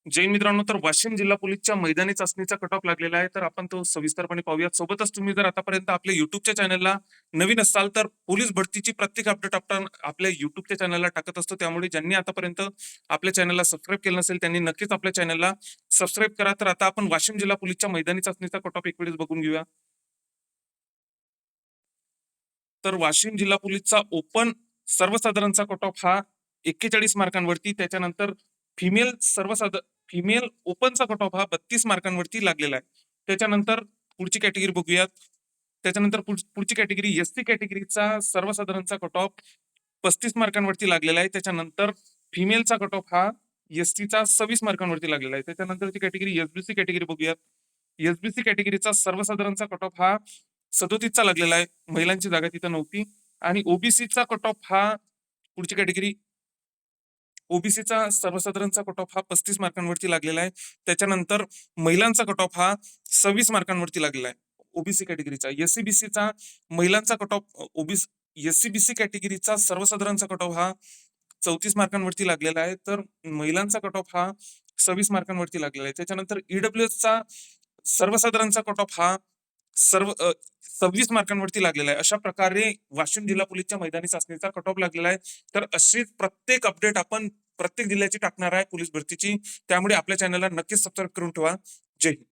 जैन मित्रांनो, तर वाशिम जिल्हा पोलीसच्या मैदानी चाचणीचा कट ऑफ लागलेला आहे. तर आपण तो सविस्तरपणे पाहूयात. सोबतच तुम्ही जर आतापर्यंत आपल्या युट्यूबच्या चॅनलला नवीन असाल, तर पोलीस भरतीची प्रत्येक अपडेट आपण आपल्या युट्यूबच्या चॅनलला टाकत असतो. त्यामुळे ज्यांनी आतापर्यंत आपल्या चॅनलला सबस्क्राईब केलं नसेल, त्यांनी नक्कीच आपल्या चॅनलला सबस्क्राईब करा. तर आता आपण वाशिम जिल्हा पोलीसच्या मैदानी चाचणीचा कट ऑफ एक वेळेस बघून घेऊया. तर वाशिम जिल्हा पोलीसचा ओपन सर्वसाधारणचा कट ऑफ हा 41 मार्कांवरती, त्याच्यानंतर फिमेल फिमेल ओपनचा कट ऑफ हा 32 मार्कांवरती लागलेला आहे. त्याच्यानंतर पुढची कॅटेगरी बघूयात. त्याच्यानंतर पुढची कॅटेगरी एसटी कॅटेगरीचा सर्वसाधारणचा कट ऑफ 35 मार्कांवरती लागलेला आहे. त्याच्यानंतर फिमेलचा कट ऑफ हा एसटीचा 26 मार्कांवरती लागलेला आहे. त्याच्यानंतरची कॅटेगरी एसबीसी कॅटेगरी बघूयात. एसबीसी कॅटेगरीचा सर्वसाधारणचा कट ऑफ हा 37चा लागलेला आहे. महिलांची जागा तिथं नव्हती. आणि ओबीसीचा कट ऑफ हा पुढची कॅटेगरी ओबीसीचा सर्वसाधारणचा कट ऑफ हा 35 मार्कांवरती लागलेला आहे. त्याच्यानंतर महिलांचा कट ऑफ हा 26 मार्कांवरती लागलेला आहे ओबीसी कॅटेगरीचा. एससीबीसीचा महिलांचा कट ऑफ एससीबीसी कॅटेगरीचा सर्वसाधारणचा कट ऑफ हा 34 मार्कांवरती लागलेला आहे. तर महिलांचा कट ऑफ हा 26 मार्कांवरती लागलेला आहे. त्याच्यानंतर ईडब्ल्यूएसचा सर्वसाधारणचा कट ऑफ हा 26 मार्कांवरती लागलेला आहे. अशा प्रकारे वाशिम जिल्हा पोलीसच्या मैदानी चाचणीचा कट ऑफ लागलेला आहे. तर अशीच प्रत्येक अपडेट आपण प्रत्येक जिल्ह्याची टाकणार आहे पोलीस भरतीची. त्यामुळे आपल्या चॅनलला नक्कीच सबस्क्राईब करून ठेवा. जय हिंद.